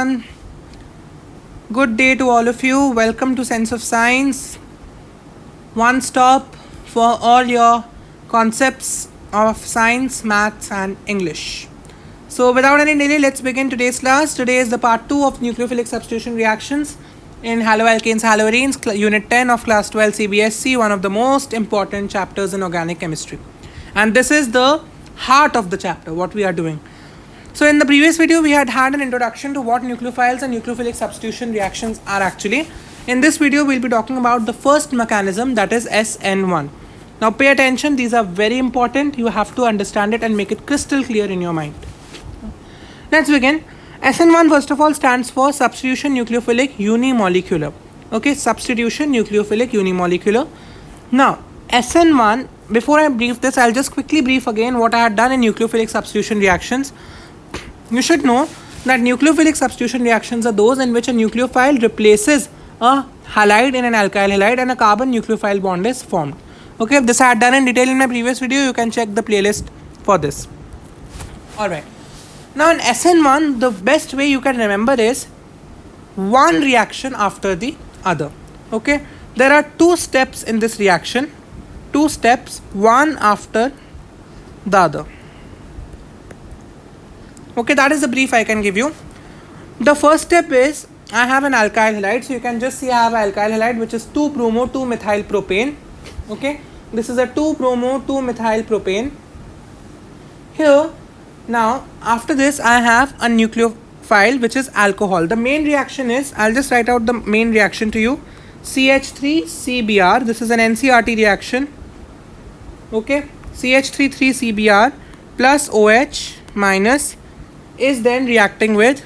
everyone. Good day to all of you. Welcome to Sense of Science. One stop for all your concepts of science, maths, and English. So, without any delay, let's begin today's class. Today is the part 2 of nucleophilic substitution reactions in haloalkanes, haloarenes, unit 10 of class 12 CBSE, one of the most important chapters in organic chemistry. And this is the heart of the chapter, what we are doing. So in the previous video, we had an introduction to what nucleophiles and nucleophilic substitution reactions are actually. In this video, we'll be talking about the first mechanism, that is SN1. Now pay attention, these are very important. You have to understand it and make it crystal clear in your mind. Let's begin. SN1 first of all stands for substitution nucleophilic unimolecular. Okay, substitution nucleophilic unimolecular. Now SN1, before I brief this, I'll just quickly brief again what I had done in nucleophilic substitution reactions. You should know that nucleophilic substitution reactions are those in which a nucleophile replaces a halide in an alkyl halide and a carbon nucleophile bond is formed. Okay, this I had done in detail in my previous video. You can check the playlist for this. Alright. Now in SN1, the best way you can remember is one reaction after the other. Okay, there are two steps in this reaction. Two steps, one after the other. Okay, that is the brief I can give you. The first step is I have an alkyl halide. So you can just see I have an alkyl halide which is 2-bromo 2-methyl propane. Okay, this is a 2-bromo 2-methyl propane. Here, now after this I have a nucleophile which is alcohol. The main reaction is, I'll just write out the main reaction to you. CH3CBr. This is an NCRT reaction. Okay, CH3,3CBr plus OH minus is then reacting with,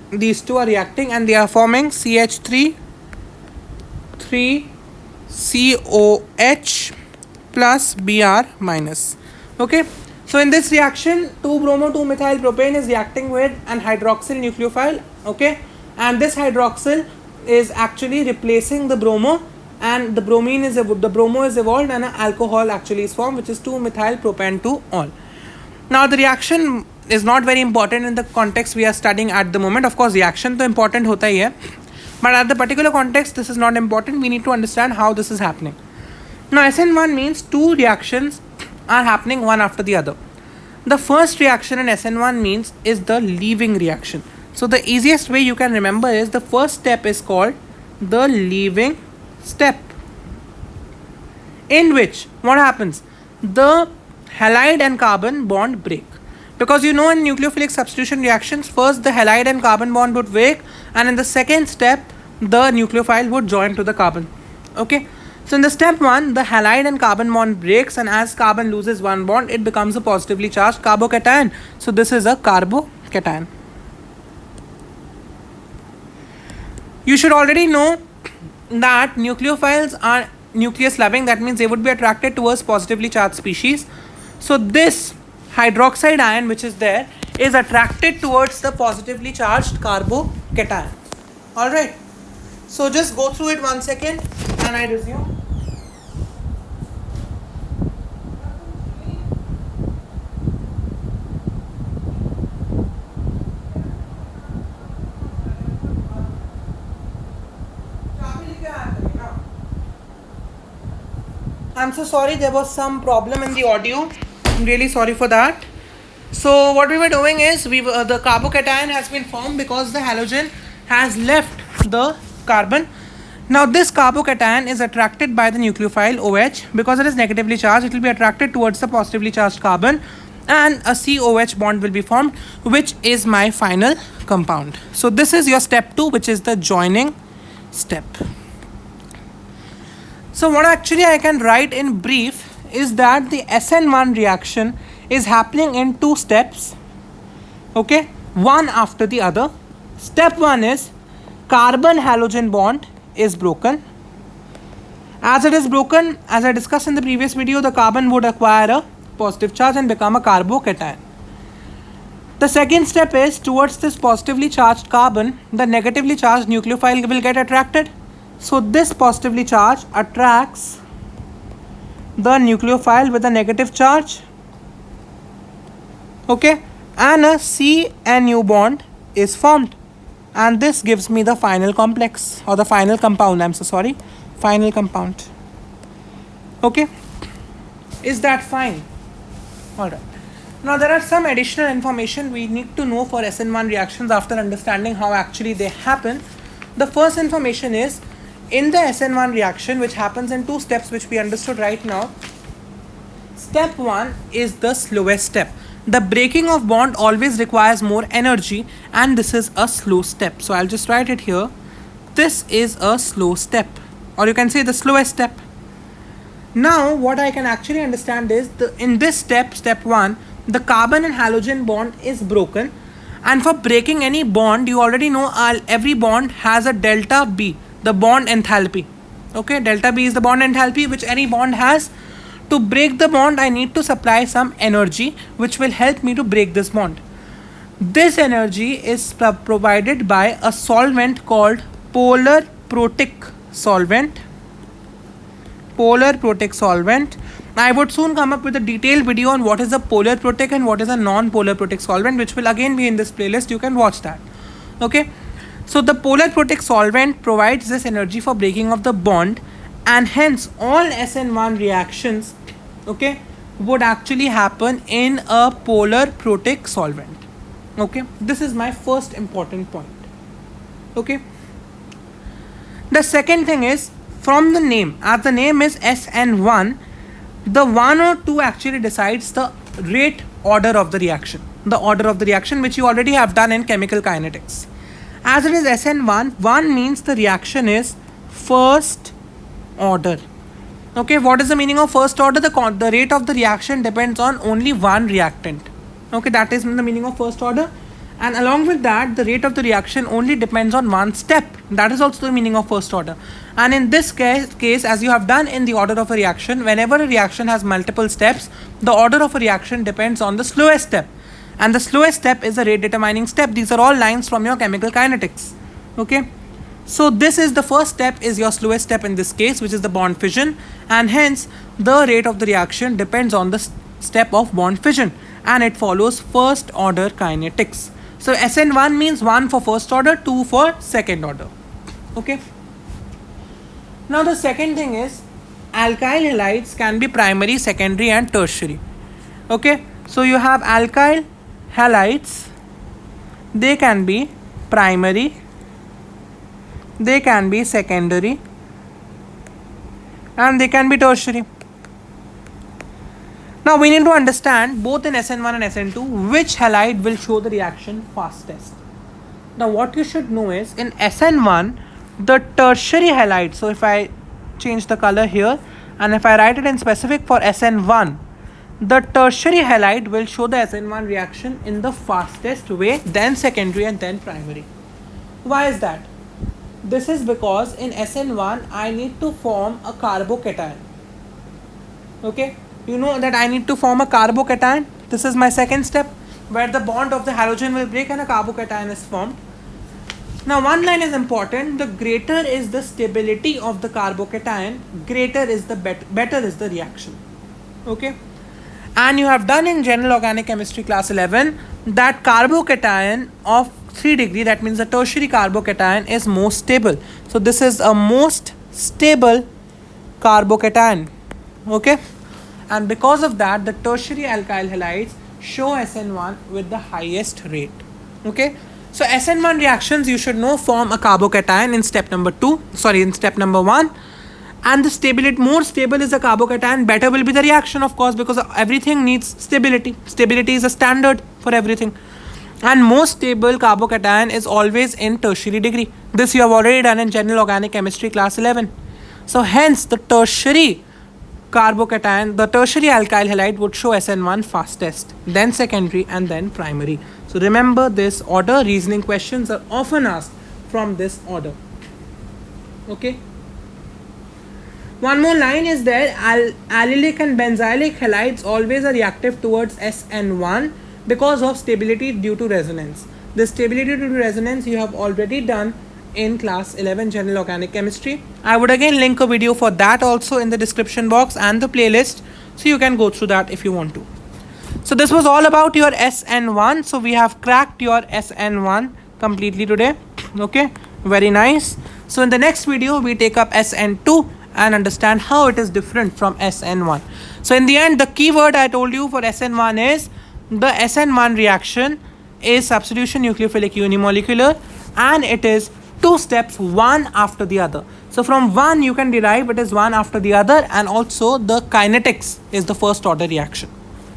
these two are reacting and they are forming CH3,3COH plus Br minus. Okay, so in this reaction 2-bromo 2-methyl propane is reacting with an hydroxyl nucleophile. Okay, and this hydroxyl is actually replacing the bromo, and the bromo is evolved and an alcohol actually is formed, which is 2-methyl propan-2-ol. Now the reaction is not very important in the context we are studying at the moment. Of course, reaction to important hota hi hai, but at the particular context this is not important. We need to understand how this is happening. Now SN1 means two reactions are happening one after the other. The first reaction in SN1 means is the leaving reaction. So the easiest way you can remember is the first step is called the leaving step, in which what happens, the halide and carbon bond break. Because you know in nucleophilic substitution reactions, first the halide and carbon bond would break, and in the second step the nucleophile would join to the carbon. Okay, so in the step 1 the halide and carbon bond breaks, and as carbon loses one bond it becomes a positively charged carbocation. So this is a carbocation. You should already know that nucleophiles are nucleus loving. That means they would be attracted towards positively charged species. So this hydroxide ion which is there is attracted towards the positively charged carbocation. Alright, so just go through it 1 second and I resume. I'm so sorry, there was some problem in the audio. I'm really sorry for that. So what we were doing is the carbocation has been formed because the halogen has left the carbon. Now this carbocation is attracted by the nucleophile OH. Because it is negatively charged, it will be attracted towards the positively charged carbon, and a COH bond will be formed, which is my final compound. So this is your step 2, which is the joining step. So what actually I can write in brief is that the SN1 reaction is happening in two steps. Okay, one after the other. Step 1 is carbon halogen bond is broken. As it is broken, as I discussed in the previous video, the carbon would acquire a positive charge and become a carbocation. The second step is towards this positively charged carbon, the negatively charged nucleophile will get attracted. So this positively charged attracts the nucleophile with a negative charge. Okay, and a CNU bond is formed. and this gives me the final complex or the final compound. I'm so sorry, final compound. Okay, is that fine? All right. Now there are some additional information we need to know for SN1 reactions after understanding how actually they happen. The first information is, in the SN1 reaction, which happens in 2 steps which we understood right now, step 1 is the slowest step. The breaking of bond always requires more energy, and this is a slow step. So I'll just write it here. This is a slow step, or you can say the slowest step. Now what I can actually understand is, in this step, step 1, the carbon and halogen bond is broken, and for breaking any bond, you already know every bond has a delta B, the bond enthalpy. Okay, delta B is the bond enthalpy which any bond has. To break the bond, I need to supply some energy which will help me to break this bond. This energy is provided by a solvent called polar protic solvent. Polar protic solvent. I would soon come up with a detailed video on what is a polar protic and what is a non-polar protic solvent, which will again be in this playlist. You can watch that. Okay. So the polar protic solvent provides this energy for breaking of the bond, and hence all SN1 reactions, okay, would actually happen in a polar protic solvent. Okay. This is my first important point. Okay. The second thing is, from the name, as the name is SN1, the 1 or 2 actually decides the rate order of the reaction. The order of the reaction, which you already have done in chemical kinetics. As it is SN1, 1 means the reaction is first order. Okay, what is the meaning of first order? The rate of the reaction depends on only one reactant. Okay, that is the meaning of first order. And along with that, the rate of the reaction only depends on one step. That is also the meaning of first order. And in this case, as you have done in the order of a reaction, whenever a reaction has multiple steps, the order of a reaction depends on the slowest step. And the slowest step is the rate determining step. These are all lines from your chemical kinetics. Okay. So this is the first step, is your slowest step in this case, which is the bond fission. And hence, the rate of the reaction depends on the step of bond fission. And it follows first order kinetics. So SN1 means 1 for first order, 2 for second order. Okay. Now the second thing is, alkyl halides can be primary, secondary and tertiary. Okay. So you have alkyl halides, they can be primary, they can be secondary, and they can be tertiary. Now we need to understand, both in SN1 and SN2, which halide will show the reaction fastest. Now what you should know is, in SN1, the tertiary halide, so if I change the color here and if I write it in specific for SN1, the tertiary halide will show the SN1 reaction in the fastest way, then secondary and then primary. Why is that? This is because in SN1 I need to form a carbocation. Okay. You know that I need to form a carbocation. This is my second step, where the bond of the halogen will break and a carbocation is formed. Now one line is important: the greater is the stability of the carbocation, greater is the better is the reaction. Okay. And you have done in general organic chemistry class 11 that carbocation of 3 degree, that means the tertiary carbocation, is most stable. So this is a most stable carbocation. Okay. And because of that, the tertiary alkyl halides show SN1 with the highest rate. Okay. So SN1 reactions, you should know, form a carbocation in step number 1. And the stability, more stable is the carbocation, better will be the reaction, of course, because everything needs stability. Stability is a standard for everything. And most stable carbocation is always in tertiary degree. This you have already done in general organic chemistry class 11. So hence the tertiary carbocation, the tertiary alkyl halide would show SN1 fastest, then secondary and then primary. So remember this order. Reasoning questions are often asked from this order. Okay. One more line is there. Allylic and benzylic halides always are reactive towards SN1 because of stability due to resonance. The stability due to resonance you have already done in class 11 general organic chemistry. I would again link a video for that also in the description box and the playlist, so you can go through that if you want to. So this was all about your SN1. So we have cracked your SN1 completely today. Okay, very nice. So in the next video we take up SN2 and understand how it is different from SN1. So in the end, the keyword I told you for SN1 is the SN1 reaction is substitution nucleophilic unimolecular, and it is two steps, one after the other. So from one you can derive it is one after the other, and also the kinetics is the first order reaction.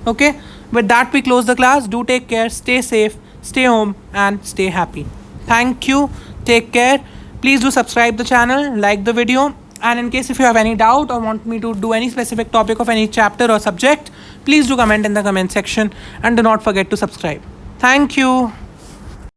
Okay, with that we close the class. Do take care, stay safe, stay home and stay happy. Thank you, take care. Please do subscribe the channel, like the video, and in case if you have any doubt or want me to do any specific topic of any chapter or subject, please do comment in the comment section, and do not forget to subscribe. Thank you.